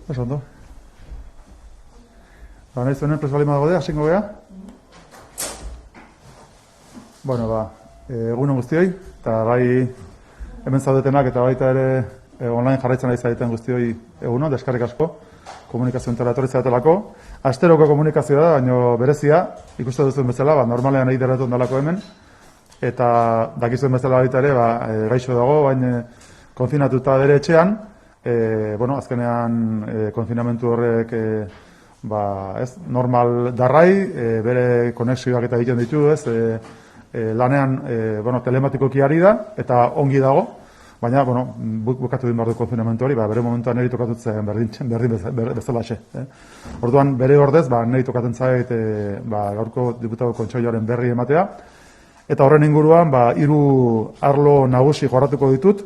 Eso ondo. Nahi zuen prest bali madago hasingo gea? Bueno, egun guztioi, eta bai hemen zaudetenak eta baita ere online jarraitzen ari zaiten guztioi egunon, deskarrik asko, komunikazio entera etorri zaitelako. Asteroko komunikazioa da, baina berezia, ikusten duzuen bezala, normalean egin derretu ondalako hemen, eta dakizuen bezala baita ere, gaixo dago, baina konfinatuta bere etxean, azkenean konfinamentu horrek normal darrai, bere konexioak eta egiten ditu, lanean telematikoki ari da, eta ongi dago, baina, bukatu din behar du konfinamentu hori, bere momentuan niri tokatutzen berdin bezalaxe. Orduan, bere ordez, niri tokatzen zait gaurko diputatu kontseiluaren berri ematea, eta horren inguruan, 3 arlo nagusi jorratuko ditut.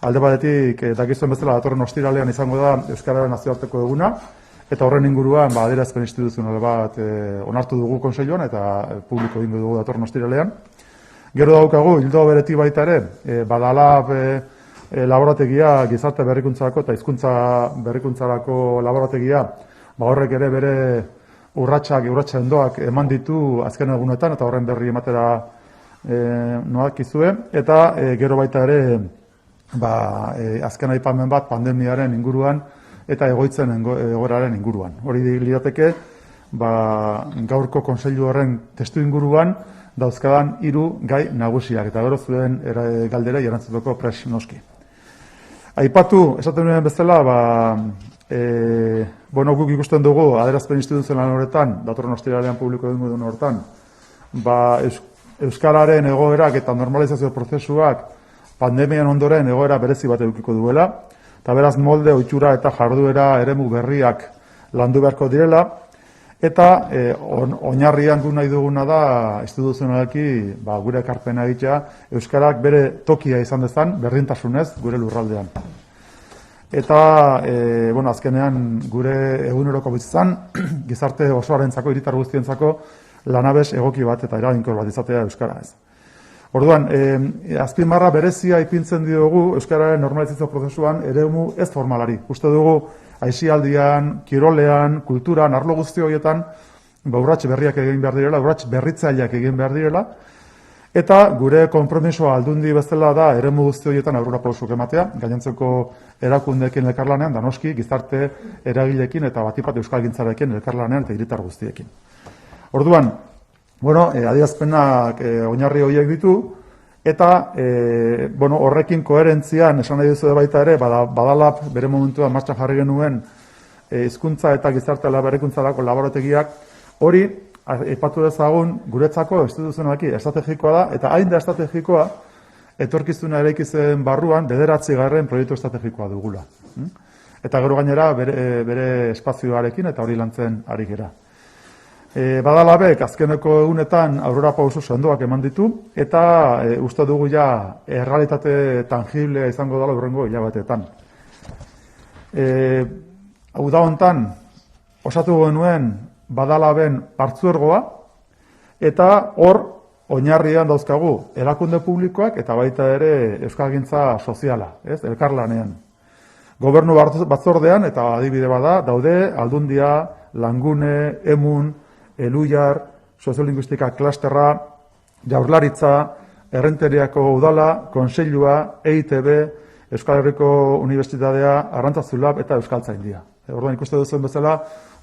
Alde batetik, dakizuen bezala, datorren ostiralean izango da Euskararen nazioarteko eguna, eta horren inguruan, adierazpen instituzional bat onartu dugu kontseiluan, eta publiko egingo dugu datorren ostiralean. Gero daukagu, hildo beretik baita ere, Badalab laborategia, gizarte berrikuntzarako eta hizkuntza berrikuntzarako laborategia, horrek ere bere urratsa endoak eman ditu azken egunetan, eta horren berri ematera noakizue, eta gero baita ere, azken aipamen bat pandemiaren inguruan eta egoitzen egoeraren inguruan. Hori lirateke, gaurko kontseilu horren testu inguruan dauzkadan 3 gai nagusiak, eta gero zuen galdera erantzuteko prest noski. Aipatu, esaten nuen bezala, guk ikusten dugu, adierazpen instituzional horretan, datorren ostiralean publiko egingo duen horretan, Euskararen egoerak eta normalizazio prozesuak pandemian ondoren egoera berezi bat edukiko duela, eta beraz molde, ohitura eta jarduera eremu berriak landu beharko direla, eta oinarrian gu nahi duguna da instituzionalki gure ekarpena egitea Euskarak bere tokia izan dezan berdintasunez gure lurraldean. Eta azkenean gure eguneroko bizitzan gizarte osoarentzako, hiritar guztientzako lanabes egoki bat eta eraginkor bat izatea Euskara ez. Orduan, azpimarra berezia ipintzen diogu Euskararen normalizazio prozesuan eremu ez formalari. Uste dugu, aisialdian, kirolean, kulturan, arlo guzti horietan, urrats berriak egin behar direla, urrats berritzaileak egin behar direla, eta gure konpromisoa aldundi bezala da eremu guzti horietan aurrera pausuk ematea, gainontzeko erakundeekin elkarlanean, da noski, gizarte eragileekin eta batipat euskalgintzarekin elkarlanean eta hiritar guztiekin. Orduan, adierazpenak oinarri horiek ditu, eta horrekin koherentzian esan nahi duzu baita ere, Badalab bere momentuan martxan jarri genuen hizkuntza eta gizarte berrikuntzarako laborategiak, hori aipatu dezagun guretzako instituzionalki estrategikoa da, eta hain da estrategikoa etorkizuna eraikitzen barruan 9. proiektu estrategikoa dugula. Eta gero gainera bere espazioarekin eta hori lantzen ari gera. Badalabek azkeneko egunetan aurrera pauso sendoak eman ditu, eta uste dugu errealitate tangiblea izango dela hurrengo hilabeteetan. Hau da hontan, osatu genuen Badalaben partzuergoa, eta hor oinarrian dauzkagu erakunde publikoak eta baita ere euskalgintza soziala, elkarlanean. Gobernu batzordean, eta adibide bada, daude Aldundia, Langune, Emun, Eluiar, Soziolinguistika klasterra, Jaurlaritza, Errenteriako udala, Kontseilua, EITB, Euskal Herriko Unibertsitatea, Arrantzazulab eta Euskaltzaindia. Orduan ikuste duzuen bezala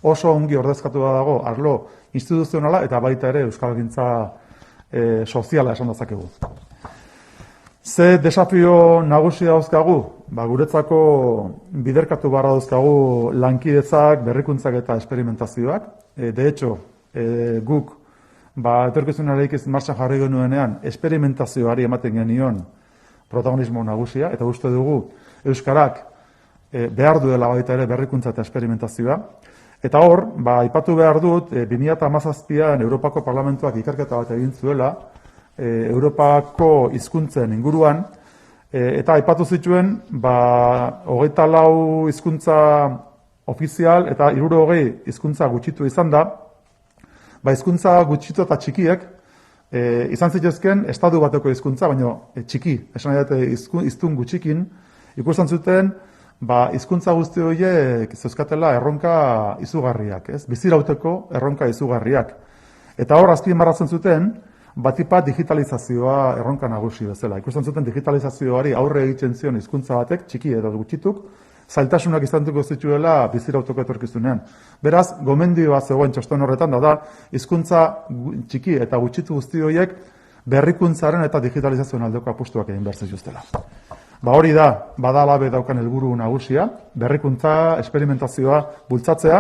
oso ongi ordezkatu dago arlo instituzionala eta baita ere euskalgintza soziala esan dezakegu. Ze desafio nagusi dauzkagu? Guretzako biderkatu barra dauzkagu lankidetzak, berrikuntzak eta esperimentazioak. De hecho, guk etorkizunareik martxan jarri genuenean esperimentazioari ematen genion protagonismo nagusia, eta uste dugu Euskarak behar duela baita ere berrikuntza eta esperimentazioa. Eta hor, aipatu behar dut, 2017an Europako Parlamentuak ikerketa bat egin zuela, Europako hizkuntzen inguruan, eta aipatu zituen, 24 hizkuntza ofizial eta 60 hizkuntza gutxitu izan da, hizkuntza gutxitu eta txikiek, izan zituzken estatu bateko hizkuntza, baina txiki, esan dute hiztun gutxikin, ikusten zuten, hizkuntza guzti horiek zeuzkatela erronka izugarriak, ez? Bizirauteko erronka izugarriak. Eta hor azpimarratzen zuten, batipat digitalizazioa erronka nagusi bezala. Ikusten zuten digitalizazioari aurre egiten zion hizkuntza batek, txiki edo gutxituk, zailtasunak izantuko zituela bizirauteko etorkizunean. Beraz, gomendioa zegoen txosten horretan da hizkuntza txiki eta gutxitu guzti horiek berrikuntzaren eta digitalizazioen aldeko apustuak egin behar zituztela. Hori da, badalabe daukan helburu nagusia, berrikuntza, esperimentazioa bultzatzea,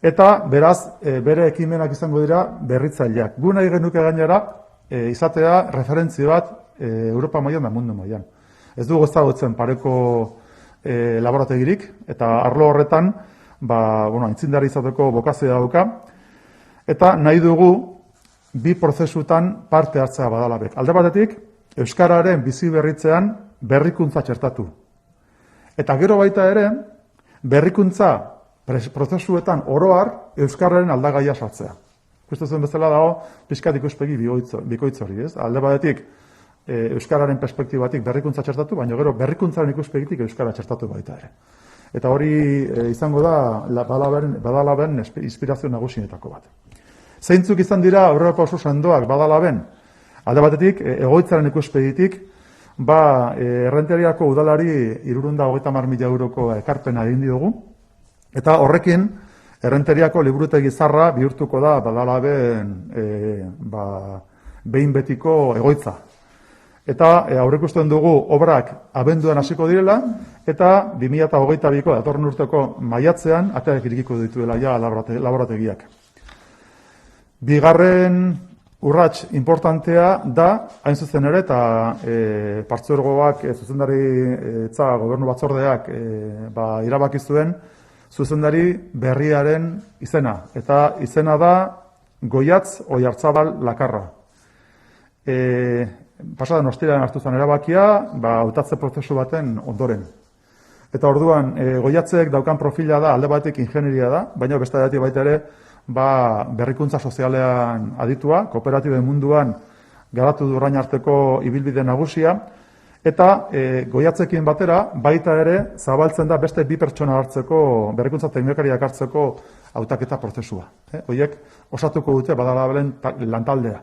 eta beraz, bere ekimenak izango dira berritzaileak. Gu nahi genuke gainera, izatea referentzia bat Europa mailan da mundu mailan. Ez dugu ezagutzen pareko laborategirik, eta arlo horretan, aintzindari izateko bokazioa dauka, eta nahi dugu bi prozesutan parte hartzea badalabek. Alde batetik, euskararen bizi berritzean berrikuntza txertatu. Eta gero baita ere, berrikuntza prozesuetan oroar euskararen aldagaia sartzea. Ikusten bezala dago, pixkat ikuspegi bikoitz hori, ez? Alde batetik, euskararen perspektibatik berrikuntza txertatu, baina gero berrikuntzaren ikuspegitik euskara txertatu baita ere. Eta hori izango da badalaben inspirazio nagusienetako bat. Zeintzuk izan dira Europa oso sendoak badalaben? Alde batetik, egoitzaren ikuspegitik, Errenteriako udalari 330.000 euroko ekarpena egin diogu, eta horrekin, Errenteriako liburutegi zarra bihurtuko da badalaben behin betiko egoitza. Eta aurreikusten dugu obrak abenduan hasiko direla, eta 2022ko datorren urteko maiatzean ateak irekiko dituela ja laborategiak. Bigarren urrats importantea da, hain zuzen ere, eta partzuergoak zuzendaritza gobernu batzordeak erabaki zuen zuzendari berriaren izena. Eta izena da Goiatz Oiartzabal Lakarra. Pasadan ostiralean hartu zen erabakia, hautatze prozesu baten ondoren. Eta orduan, Goiatzek daukan profila da, alde batetik ingenieria da, baina beste aldetik baita ere, berrikuntza sozialean aditua, kooperatiben munduan garatu du orain arteko ibilbide nagusia, eta Goiatzekin batera, baita ere, zabaltzen da beste bi pertsona hartzeko, berrikuntza teknikariak hartzeko hautaketa prozesua. Horiek osatuko dute badalabelen lantaldea.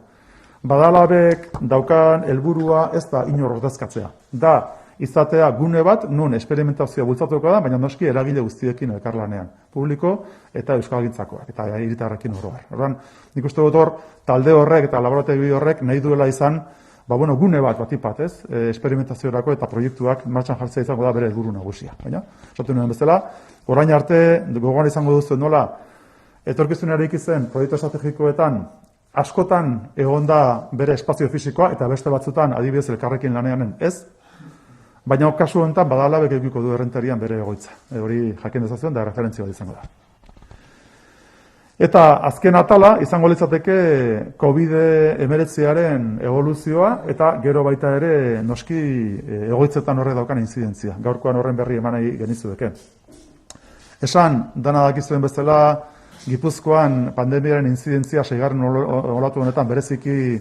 Badalabek daukan helburua ez da inor ordezkatzea. Da, izatea gune bat, nun esperimentazioa bultzatuko da, baina noski eragile guztiekin elkarlanean. Publiko eta euskalgintzakoak, eta hiritarrekin oroar. Orduan, nik uste dut hor, talde horrek eta laborategi horrek nahi duela izan, gune bat batipat, ez? Esperimentaziorako eta proiektuak martxan jartzea izango da bere helburu nagusia. Baina, esatu nuen bezala, orain arte, gogoan izango duzu nola, etorkizunarik izen proiektu estrategikoetan, askotan egon da bere espazio fisikoa, eta beste batzutan adibidez elkarrekin laneanen ez, baina kasu honetan badalabek edukiko du Errenterian bere egoitza. Hori jakin dezazuen da referentzia bat izango da. Eta azken atala izango litzateke COVID-19aren evoluzioa eta gero baita ere noski egoitzetan horre daukan inzidentzia. Gaurkoan horren berri eman nahi genizueke. Esan, dana dakizuen bezala, Gipuzkoan pandemiaren inzidentzia 6. olatu honetan bereziki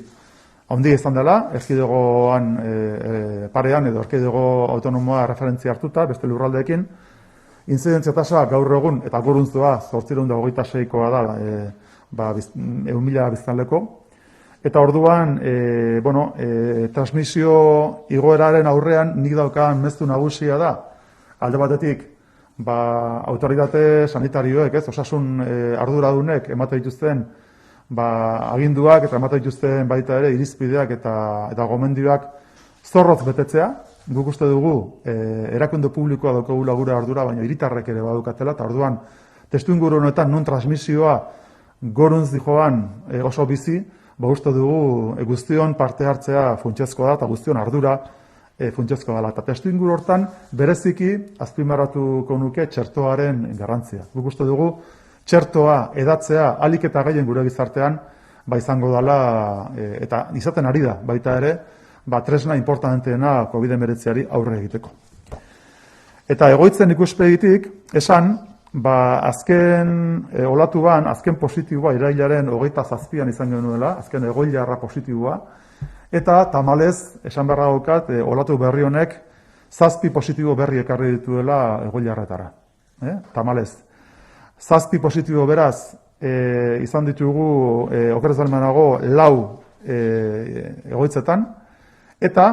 handi izan dela, erkidegoan parean edo erkidego autonomoa referentzia hartuta, beste lurraldeekin. Intzidentzia tasa gaur egun, eta goruntzua 826koa da, 1.000 biztanleko. Eta orduan, transmisio igoeraren aurrean nik daukan mezu nagusia da, alde batetik, autoritate sanitarioek, osasun arduradunek emate dituzten aginduak eta emate dituzten baita ere irizpideak eta gomendioak zorrotz betetzea. Guk uste dugu erakunde publikoa daukagula gure ardura, baina hiritarrek ere badukatela, eta orduan testuinguru honetan non transmisioa goruntz dijoan oso bizi, uste dugu guztion parte hartzea funtsezkoa da eta guztion ardura funtsezkoa dela. Eta testuinguru hortan bereziki azpimarratuko nuke txertoaren garrantzia. Guk uste dugu txertoa edatzea ahalik eta gehien gure gizartean izango dela eta izaten ari da baita ere tresna importanteena COVID-19 aurre egiteko. Eta egoitzen ikuspegitik esan azken olatuan, azken positiboa irailaren 27an izan genuela, azken egoilarra positiboa, eta tamalez, esan beharra daukat, olatu berri honek 7 positibo berri ekarri dituela Egoiliarretara. Tamalez. 7 positibo beraz, izan ditugu, okerez balmanago, 4 egoitzetan, eta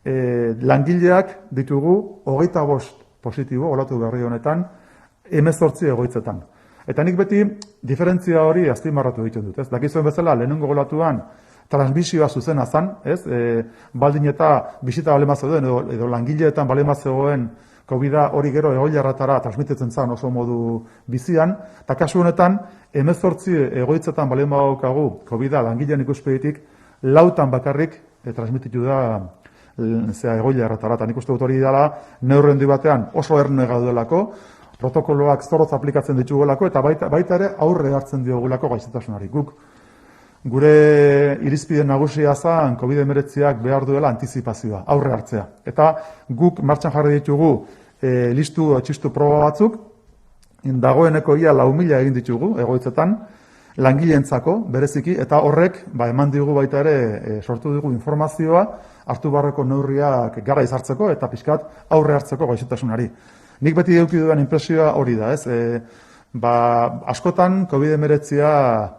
langileak ditugu 25 positibo, olatu berri honetan, 18 egoitzetan. Eta nik beti diferentzia hori azpimarratu egiten dut. Dakizuen bezala, lehenengo olatuan transmisioa zuzena zan, baldin eta bisita balema zegoen, edo langileetan balema zegoen COVID-a hori gero Egoiliarretara transmititzen zan oso modu bizian, eta kasu honetan, 18 egoitzetan balema daukagu COVID-a langilean ikuspegitik, 4 bakarrik transmititu da Egoiliarretara. Eta nik uste dut hori dela neurrendi batean oso erne gaudelako, protokoloak zorrotz aplikatzen ditugulako, eta baita ere aurre hartzen diogulako gaixotasunari. Guk gure irizpide nagusia zan COVID-19ak behar duela antizipazioa, aurre hartzea. Eta guk martxan jarri ditugu listu txistu proba batzuk, dagoeneko ia 4.000 egin ditugu egoitzetan, langileentzako bereziki, eta horrek eman digu baita ere sortu dugu informazioa, hartu barreko neurriak gara izartzeko eta pixkat aurre hartzeko gaixotasunari. Nik beti eduki dudan impresioa hori da, askotan COVID-19a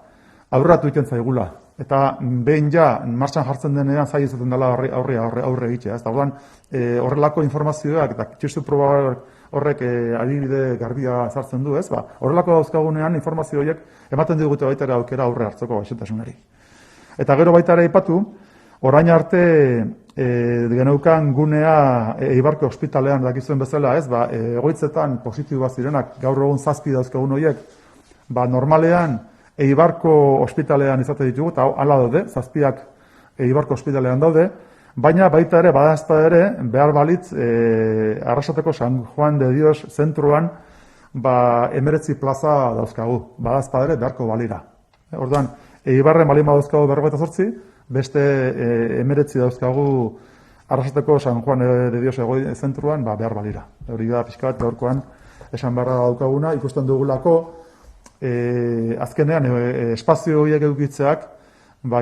aurratu egiten zaigula. Eta behin ja, martxan jartzen denean zai izaten dela aurre egitea. Horrelako informazioak eta txistu proba horrek adibide garbia zartzen du, horrelako dauzkagunean informazio horiek ematen digute baita ere aukera aurre hartzeko gaixotasunari. Eta gero baita ere aipatu, orain arte geneukan gunea Eibarko ospitalean dakizuen bezala, egoitzetan positiboa zirenak, gaur egun 7 dauzkagun horiek, normalean Eibarko ospitalean izate ditugu, eta hala daude, 7 Eibarko ospitalean daude, baina baita ere, badazpa ere, behar balitz, Arrasateko San Juan de Dios zentruan, 19 plaza dauzkagu, badazpa ere, beharko balira. Orduan, Eibarren balin badauzkagu 48, beste 19 dauzkagu Arrasateko San Juan de Dios zentruan, behar balira. Hori da, pixkat, gaurkoan, esan beharra daukaguna, ikusten dugulako, azkenean espazio horiek edukitzeak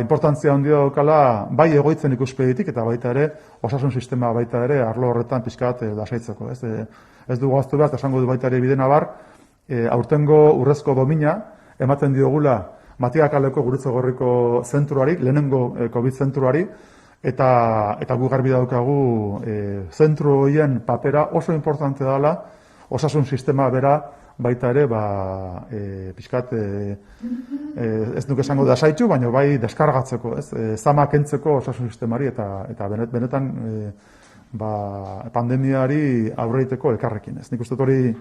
importantzia handia daukala bai egoitzen ikuspegitik eta baita ere osasun sistema baita ere arlo horretan pixkat lasaitzeko. Ez dugu ahaztu behar, esango du baita ere bidena bar, aurtengo urrezko domina ematen diogula Matiakaleko Gurutzegorriko zentruari, lehenengo COVID zentruari, eta gu garbi daukagu zentru horien papera oso importante dela osasun sistema bera baita ere, pixkat, ez nuke esango da saitu, baina bai deskargatzeko, zama kentzeko osasun sistemari eta benetan pandemiari aurreiteko elkarrekin. Nik uste hori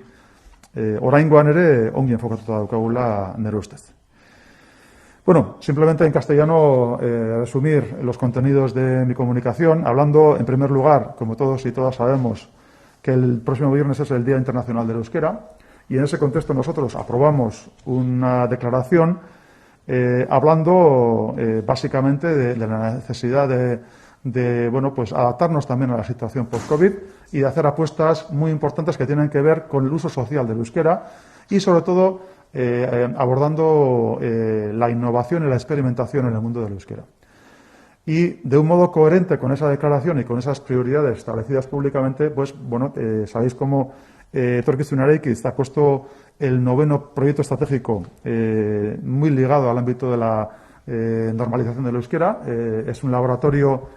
oraingoan ere ongi enfokatuta daukagula nire ustez. Bueno, simplemente en castellano resumir los contenidos de mi comunicación, hablando en primer lugar, como todos y todas sabemos, que el próximo viernes es el Día Internacional del Euskera. Y en ese contexto nosotros aprobamos una declaración hablando básicamente de la necesidad de adaptarnos también a la situación post-COVID y de hacer apuestas muy importantes que tienen que ver con el uso social del euskera y sobre todo abordando la innovación y la experimentación en el mundo del euskera. Y de un modo coherente con esa declaración y con esas prioridades establecidas públicamente, sabéis cómo Etorkizunarekin ha puesto el 9º proyecto estratégico muy ligado al ámbito de la normalización del euskera. Es un laboratorio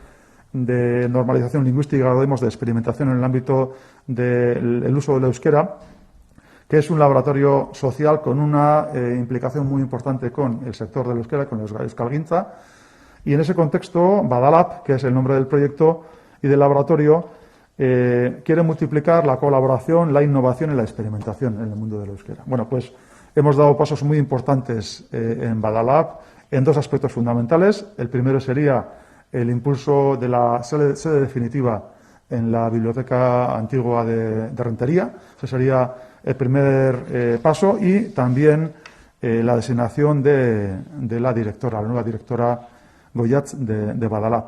de normalización lingüística, de experimentación en el ámbito del uso del euskera, que es un laboratorio social con una implicación muy importante con el sector del euskera, con Euskalgintza. Y en ese contexto, Badalab, que es el nombre del proyecto y del laboratorio, quiere multiplicar la colaboración, la innovación y la experimentación en el mundo del euskera. Bueno, pues hemos dado pasos muy importantes en Badalab en 2 aspectos fundamentales. El primero sería el impulso de la sede definitiva en la Biblioteca Antigua de Rentería. Ese sería el primer paso y también la designación de la directora, la nueva directora Goyatz de Badalab.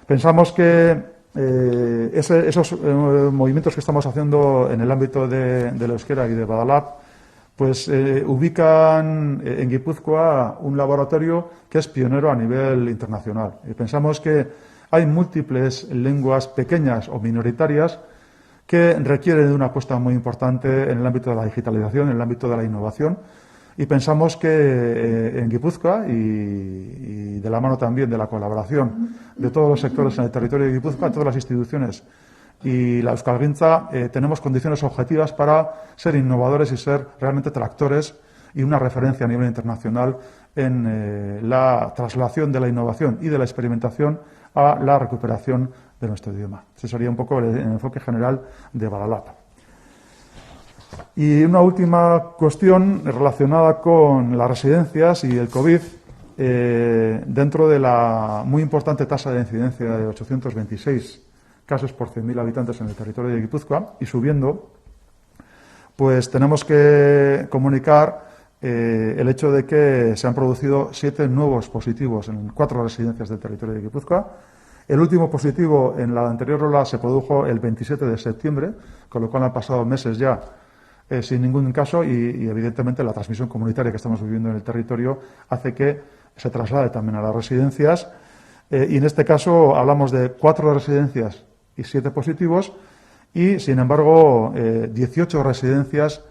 Pensamos que esos movimientos que estamos haciendo en el ámbito del euskera y de Badalab ubican en Guipúzcoa un laboratorio que es pionero a nivel internacional. Y pensamos que hay múltiples lenguas pequeñas o minoritarias que requieren de una apuesta muy importante en el ámbito de la digitalización, en el ámbito de la innovación. Y pensamos que en Guipúzcoa y de la mano también de la colaboración de todos los sectores en el territorio de Guipúzcoa, todas las instituciones y la Euskalgintza, tenemos condiciones objetivas para ser innovadores y ser realmente tractores y una referencia a nivel internacional en la traslación de la innovación y de la experimentación a la recuperación de nuestro idioma. Ese sería un poco el enfoque general de Badalab. Y una última cuestión relacionada con las residencias y el COVID, dentro de la muy importante tasa de incidencia de 826 casos por 100.000 habitantes en el territorio de Guipúzcoa y subiendo, pues tenemos que comunicar el hecho de que se han producido 7 nuevos positivos en 4 residencias del territorio de Guipúzcoa. El último positivo en la anterior ola se produjo el 27 de septiembre, con lo cual han pasado meses ya sin ningún caso y evidentemente la transmisión comunitaria que estamos viviendo en el territorio hace que se traslade también a las residencias y en este caso hablamos de 4 residencias y 7 positivos y sin embargo 18 residencias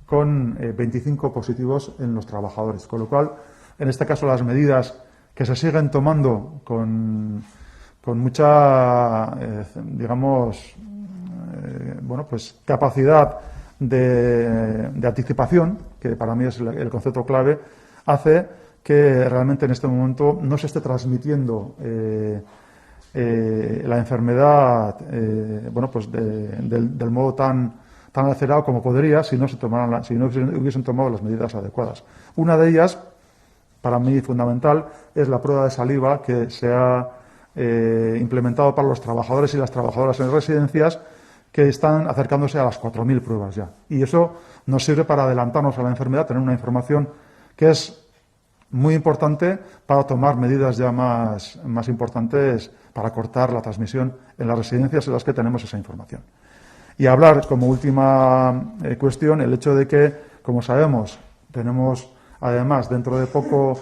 con 25 positivos en los trabajadores, con lo cual en este caso las medidas que se siguen tomando con mucha digamos pues capacidad de anticipación, que para mí es el concepto clave, hace que realmente en este momento no se esté transmitiendo la enfermedad del modo tan acelerado como podría si no hubiesen tomado las medidas adecuadas. Una de ellas, para mí fundamental, es la prueba de saliva que se ha implementado para los trabajadores y las trabajadoras en residencias, que están acercándose a las 4.000 pruebas ya. Y eso nos sirve para adelantarnos a la enfermedad, tener una información que es muy importante para tomar medidas ya más importantes para cortar la transmisión en las residencias en las que tenemos esa información. Y hablar como última cuestión el hecho de que, como sabemos, tenemos además dentro de poco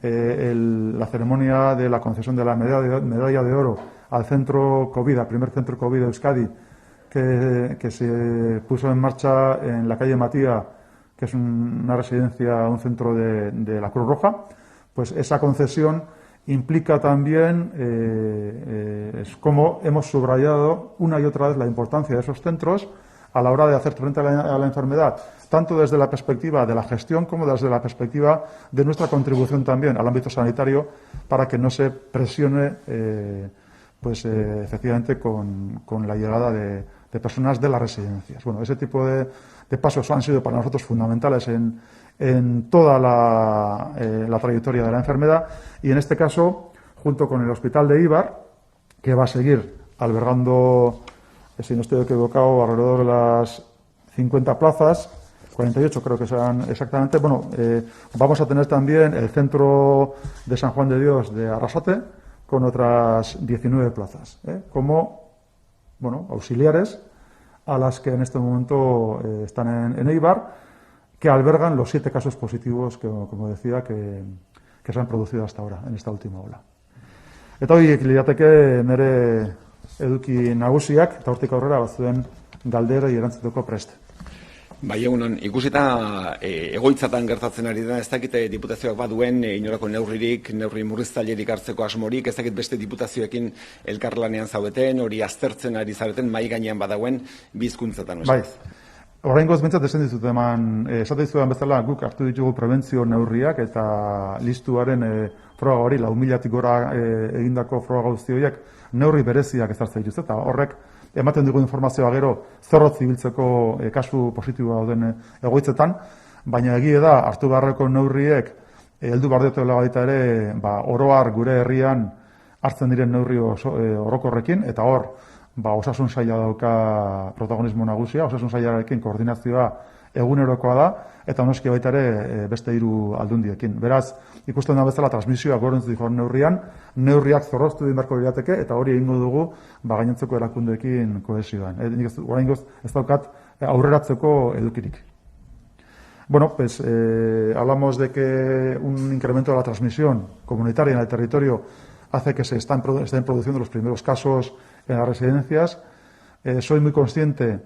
la ceremonia de la concesión de la medalla de oro al centro COVID, al primer centro COVID de Euskadi, que se puso en marcha en la calle Matía, que es una residencia, un centro de la Cruz Roja, pues esa concesión implica también, es como hemos subrayado una y otra vez la importancia de esos centros a la hora de hacer frente a la enfermedad, tanto desde la perspectiva de la gestión como desde la perspectiva de nuestra contribución también al ámbito sanitario para que no se presione efectivamente con la llegada de personas de las residencias. Bueno, ese tipo de pasos han sido para nosotros fundamentales en toda la trayectoria de la enfermedad y en este caso, junto con el Hospital de Eibar, que va a seguir albergando, si no estoy equivocado, alrededor de las 50 plazas, 48 creo que serán exactamente. Bueno, vamos a tener también el Centro de San Juan de Dios de Arrasate con otras 19 plazas, como auxiliares a las que en este momento están en Eibar, que albergan los 7 casos positivos que, como decía, que se han producido hasta ahora, en esta última ola. Eta horiek lirateke nire eduki nagusiak, eta hortik aurrera batzuen galderei erantzuteko prest. Bai, egunon, ikusita egoitzatan gertatzen ari da, ez dakit diputazioak baduen inolako neurri murriztailerik hartzeko asmorik, ez dakit beste diputazioekin elkarlanean zaudeten, hori aztertzen ari zareten, mahai gainean badauen bizkuntzatan. Bai, oraingoz bentsat esan dizut eman, esate dizudan bezala guk hartu ditugu prebentzio neurriak eta listuaren froga hori, 4.000-tik gora egindako froga guzti horiek neurri bereziak ezartzen dituzte, eta horrek ematen dugu informazioa gero zorrotz ibiltzeko kasu positiboa dauden egoitzetan, baina egie da hartu beharreko neurriek heldu behar dutela baita ere oroar gure herrian hartzen diren neurri orokorrekin, eta hor osasun saila dauka protagonismo nagusia, osasun sailarekin koordinazioa egunerokoa da, eta noski baita ere beste 3 aldundiekin. Beraz, ikusten da bezala transmisioa gorentzu dikoan neurriak zorroztu din beharko lirateke, eta hori egingo dugu gainontzeko erakundeekin kohesioan. Oraingoz ez daukat aurreratzeko edukirik. Bueno, pues hablamos de que un incremento de la transmisión comunitaria en el territorio hace que se estén produciendo los primeros casos en las residencias. Soy muy consciente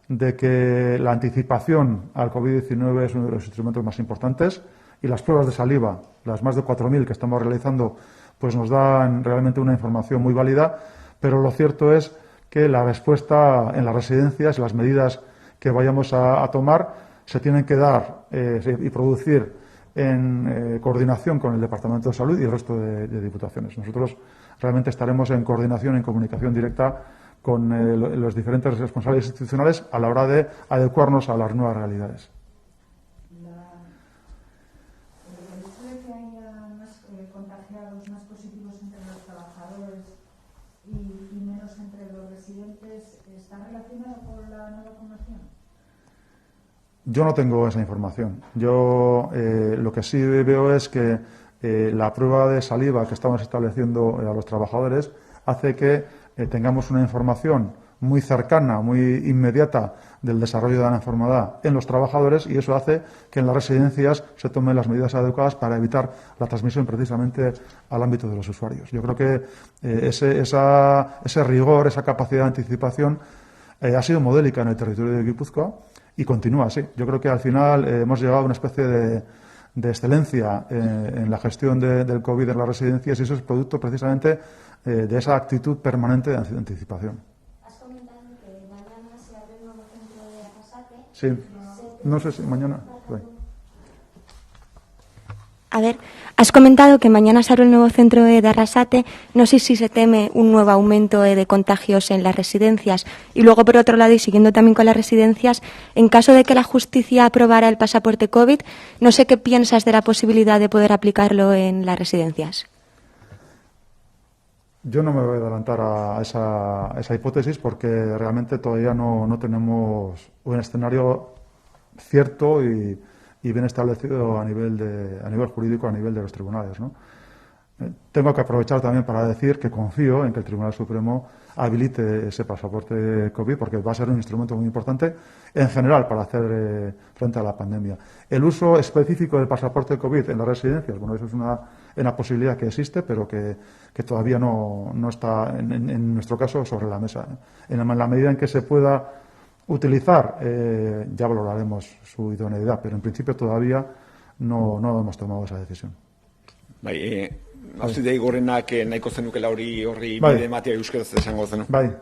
de que la anticipación al COVID-19 es uno de los instrumentos más importantes y las pruebas de saliva, las más de 4.000 que estamos realizando, pues nos dan realmente una información muy válida, pero lo cierto es que la respuesta en las residencias, las medidas que vayamos a tomar, se tienen que dar y producir en coordinación con el Departamento de Salud y el resto de diputaciones. Nosotros realmente estaremos en coordinación, en comunicación directa con los diferentes responsables institucionales a la hora de adecuarnos a las nuevas realidades. El hecho de que haya más contagiados, más positivos entre los trabajadores y menos entre los residentes, ¿está relacionado con la no vacunación? Yo no tengo esa información. Yo lo que sí veo es que la prueba de saliva que estamos estableciendo a los trabajadores hace que tengamos una información muy cercana, muy inmediata del desarrollo de la enfermedad en los trabajadores y eso hace que en las residencias se tomen las medidas adecuadas para evitar la transmisión precisamente al ámbito de los usuarios. Yo creo que ese rigor, esa capacidad de anticipación ha sido modélica en el territorio de Guipúzcoa y continúa así. Yo creo que al final hemos llegado a una especie de excelencia en la gestión del COVID en las residencias y eso es producto precisamente de esa actitud permanente de anticipación. Has comentado que mañana se abre un nuevo centro de Arrasate. Sí, no sé si mañana. A ver, has comentado que mañana se abre un nuevo centro de Arrasate. No sé si se teme un nuevo aumento de contagios en las residencias. Y luego, por otro lado, y siguiendo también con las residencias, en caso de que la justicia aprobara el pasaporte COVID, no sé qué piensas de la posibilidad de poder aplicarlo en las residencias. Yo no me voy a adelantar a esa hipótesis porque realmente todavía no tenemos un escenario cierto y bien establecido a nivel jurídico, a nivel de los tribunales, ¿no? Tengo que aprovechar también para decir que confío en que el Tribunal Supremo habilite ese pasaporte COVID porque va a ser un instrumento muy importante en general para hacer frente a la pandemia. El uso específico del pasaporte COVID en las residencias, bueno, eso es una posibilidad que existe, pero que todavía no está, en nuestro caso, sobre la mesa. En la medida en que se pueda utilizar, ya valoraremos su idoneidad, pero en principio todavía no hemos tomado esa decisión. Bai, auzitegi gorenak nahiko zenukela horri bide ematea euskaraz esango zenu. Bai.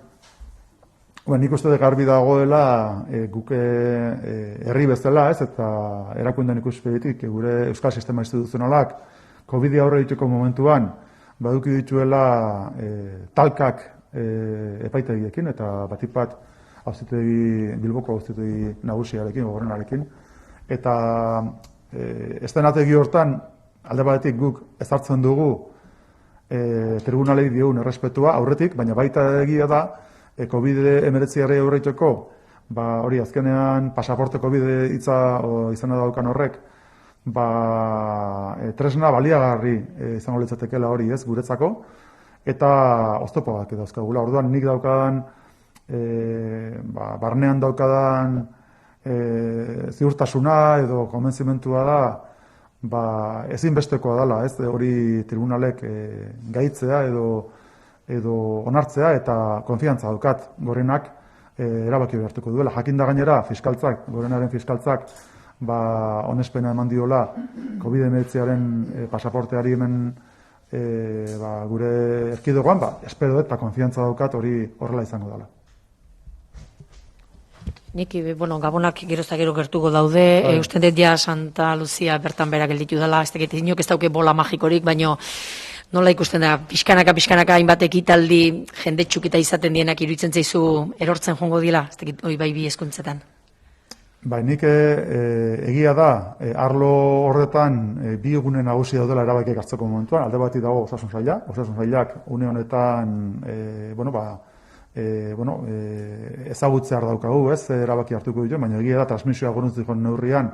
Nik uste dut garbi dagoela guk herri bezala, ez, eta erakundeen ikuspegitik gure euskal sistema instituzionalak COVID-i aurre egiteko momentuan baduki dituela talkak epaitegiekin eta batik bat Bilboko auzitegi nagusiarekin, gobernarekin, eta estenategi hortan alde batetik guk ezartzen dugu tribunalei diogun errespetua aurretik, baina baita egia da COVID-19 aurreiteko, hori azkenean pasaporte COVID hitza izena daukan horrek, tresna baliagarri izango litzatekeela hori ez guretzako, eta oztopoak dauzkagula. Orduan nik daukadan barnean daukadan ziurtasuna edo konbentzimentua da ezinbestekoa dela, ez hori tribunalek gaitzea edo onartzea eta konfiantza daukat gorenak erabaki behartuko duela. Jakinda gainera fiskaltzak, gorenaren fiskaltzak onespena eman diola COVID-19 pasaporteari hemen gure erkidegoan, espero eta konfiantza daukat hori horrela izango dela. Nik, gabonak gerozta gero gertuko daude, usten dut ja Santa Lucia bertan bera gelditu dela, ez dakit inok ez dauke bola magikorik, baino nola ikusten da, pixkanaka hainbat ekitaldi jende txukita izaten dienak iruditzen zaizu erortzen jongo dila, ez dakit hoi bai bi hezkuntzetan. Bai, nik egia da, arlo horretan bi egune nagusi daudela erabakiak hartzeko momentuan, alde batik dago osasun sailak une honetan, ezagutzear daukagu, ez, erabaki hartuko ditu, baina egia da transmisioa goruntzik neurrian,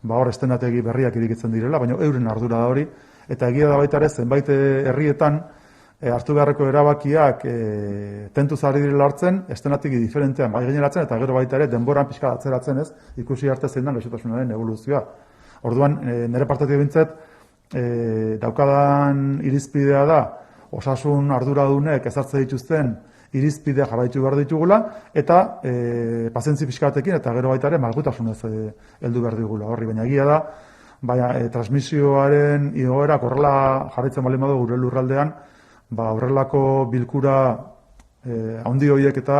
hor estenategi berriak irikitzen direla, baina euren ardura da hori, eta egia da baita ere zenbait herrietan hartu beharreko erabakiak tentuz ari direla hartzen, estenategi diferentean bai gaineratzen, eta gero baita ere denboran pixka atzeratzen, ez, ikusi arte zein da gaixotasunaren evoluzioa. Orduan, nire partetik bintzat, daukadan irizpidea da, osasun arduradunek ezartzen dituzten irizpide jarraitu behar ditugula, eta pazientzi pixka batekin, eta gero baita ere malgutasunez heldu behar digula horri, baina egia da, transmisioaren igoerak horrela jarraitzen baldin badu gure lurraldean, horrelako bilkura handi horiek eta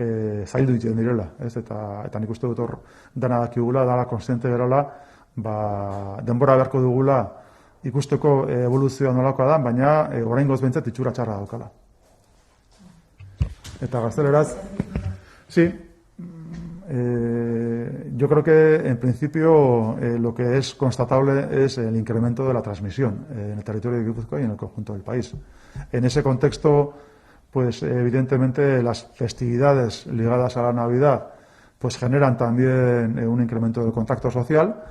zaildu egiten direla, ez? Eta nik uste dut hor dena dakigula, dala konstiente gerala, denbora beharko dugula ikusteko evoluzioa nolakoa da, baina oraingoz behintzat itxura txarra daukala. Eta gazteleraz, sí, yo creo que en principio lo que es constatable es el incremento de la transmisión en el territorio de Guipúzcoa y en el conjunto del país. En ese contexto, pues evidentemente las festividades ligadas a la Navidad pues generan también un incremento del contacto social.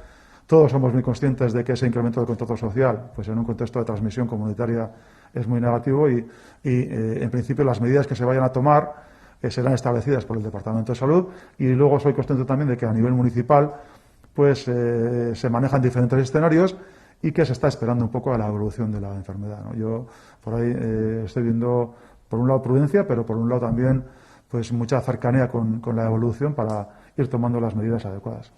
Todos somos muy conscientes de que ese incremento del contacto social, pues en un contexto de transmisión comunitaria, es muy negativo y en principio las medidas que se vayan a tomar serán establecidas por el Departamento de Salud, y luego soy consciente también de que a nivel municipal pues se manejan diferentes escenarios y que se está esperando un poco a la evolución de la enfermedad, ¿no? Yo por ahí estoy viendo, por un lado, prudencia, pero por un lado también pues mucha cercanía con la evolución para ir tomando las medidas adecuadas.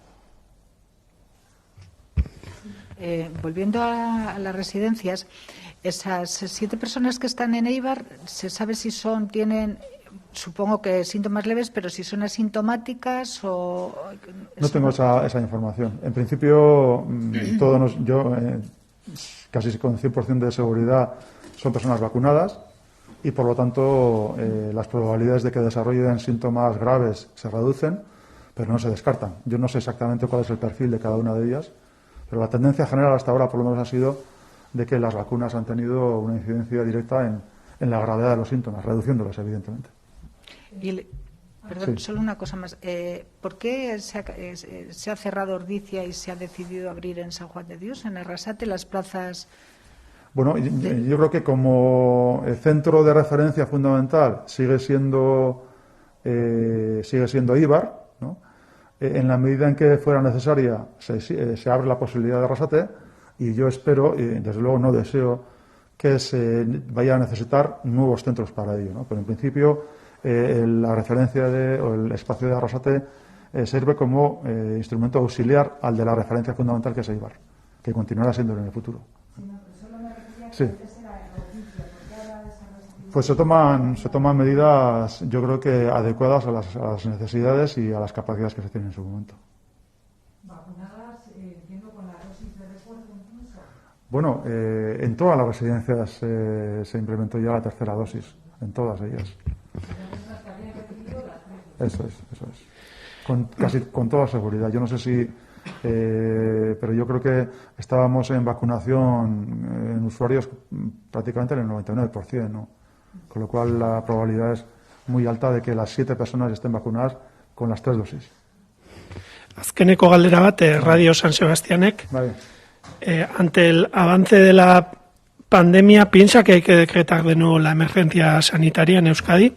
Volviendo a las residencias, esas 7 personas que están en Eibar, ¿se sabe si tienen, supongo que síntomas leves, pero si son asintomáticas o...? No tengo esa información. En principio, yo casi con 100% de seguridad son personas vacunadas y, por lo tanto, las probabilidades de que desarrollen síntomas graves se reducen, pero no se descartan. Yo no sé exactamente cuál es el perfil de cada una de ellas, pero la tendencia general hasta ahora, por lo menos, ha sido de que las vacunas han tenido una incidencia directa en la gravedad de los síntomas, reduciéndolos, evidentemente. Perdón, Sí. solo una cosa más. ¿Por qué se ha cerrado Ordicia y se ha decidido abrir en San Juan de Dios, en Arrasate, las plazas? Bueno, yo creo que como el centro de referencia fundamental sigue siendo Eibar, ¿no? En la medida en que fuera necesaria se abre la posibilidad de Arrasate, y yo espero, y desde luego no deseo, que se vaya a necesitar nuevos centros para ello, ¿no? Pero en principio la referencia o el espacio de Arrasate sirve como instrumento auxiliar al de la referencia fundamental, que es Eibar, que continuará siendo en el futuro. Sí. Pues se toman medidas, yo creo que adecuadas a las necesidades y a las capacidades que se tienen en su momento. ¿Vacunadas, entiendo, con la dosis de refuerzo incluso? Bueno, en todas las residencias se implementó ya la tercera dosis, en todas ellas. Eso es. Casi con toda seguridad. Yo no sé si... pero yo creo que estábamos en vacunación en usuarios prácticamente en el 99%, ¿no? Con lo cual la probabilidad es muy alta de que las 7 personas estén vacunadas con las 3 dosis. Azkeneko galdera bat, Radio San Sebastianek. Vale. Ante el avance de la pandemia, ¿piensa que hay que decretar de nuevo la emergencia sanitaria en Euskadi?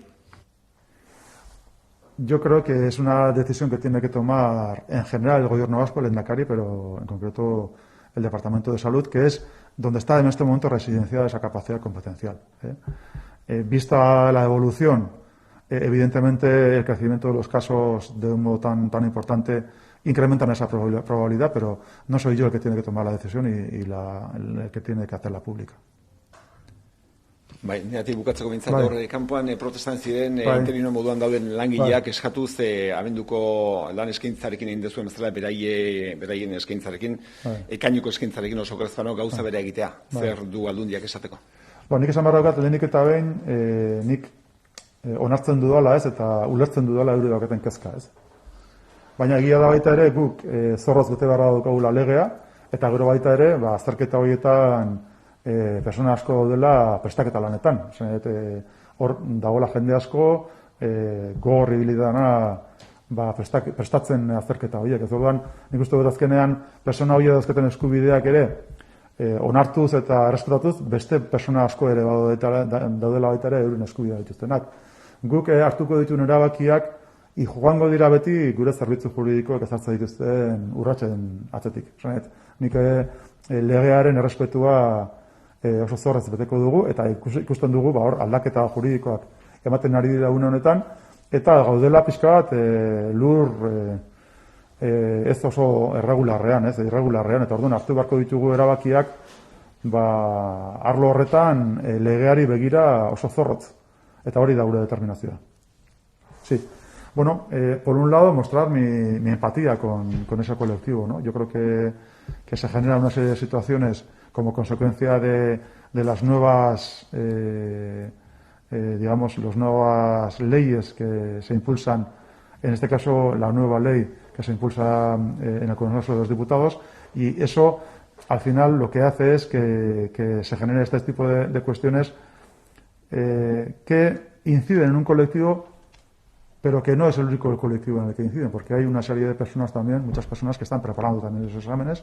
Yo creo que es una decisión que tiene que tomar en general el Gobierno vasco, el Endacari, pero en concreto el Departamento de Salud, que es donde está en este momento residenciada esa capacidad competencial. Vista la evolución, evidentemente el crecimiento de los casos de un modo tan importante incrementan esa probabilidad, pero no soy yo el que tiene que tomar la decisión y el que tiene que hacerla pública. Bai, neati bukatzeko bintzat Bai. hor, kanpoan protestan ziren Bai. interino moduan dauden langileak eskatuz abenduko lan eskaintzarekin egin dezuen bezala beraien eskaintzarekin, Bai. ekainuko eskaintzarekin oso grezpano gauza bere egitea, Bai. zer du aldundiak esateko. Nik esan behar daukat, lehenik eta behin, nik onartzen dudala, ez, eta ulertzen dudala eure dauketen kezka, ez. Baina egia da baita ere guk zorroz bete beharra daukagula legea, eta gero baita ere, azterketa horietan persona asko daudela prestaketa lanetan. Hor dagoela jende asko, gogor ibili dana prestatzen azterketa horiek. Ez orduan, nik uste dut azkenean persona horiek dauzketen eskubideak ere onartuz eta errespetatuz, beste persona asko ere daudela baita ere euren eskubidea dituztenak. Guk hartuko dituen erabakiak joango dira beti gure zerbitzu juridikoak ezartzen dituzten urratsen atzetik. Nik legearen errespetua oso zorrez beteko dugu, eta ikusten dugu hor aldaketa juridikoak ematen ari dira une honetan, eta gaudela pixka bat lur ez oso irregularrean, eta orduan hartu beharko ditugu erabakiak arlo horretan legeari begira oso zorrotz, eta hori da gure determinazioa. Sí. Bueno, por un lado, mostrar mi empatía con ese colectivo, ¿no? Yo creo que se generan una serie de situaciones como consecuencia de las nuevas, digamos, las nuevas leyes que se impulsan, en este caso la nueva ley que se impulsa en el Congreso de los Diputados, y eso al final lo que hace es que se genere este tipo de cuestiones que inciden en un colectivo, pero que no es el único colectivo en el que inciden, porque hay una serie de personas también, muchas personas que están preparando también esos exámenes,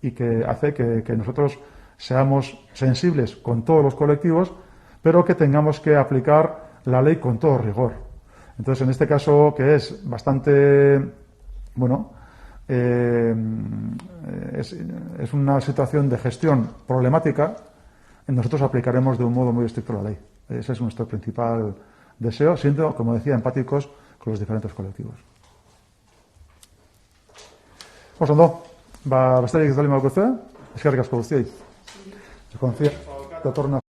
y que hace que nosotros seamos sensibles con todos los colectivos, pero que tengamos que aplicar la ley con todo rigor. Entonces, en este caso, que es bastante, bueno, es una situación de gestión problemática, nosotros aplicaremos de un modo muy estricto la ley. Ese es nuestro principal deseo, siendo, como decía, empáticos con los diferentes colectivos. Ondo, besterik ez baldin badaukazu, eskerrik asko guztiei. Confía, datorren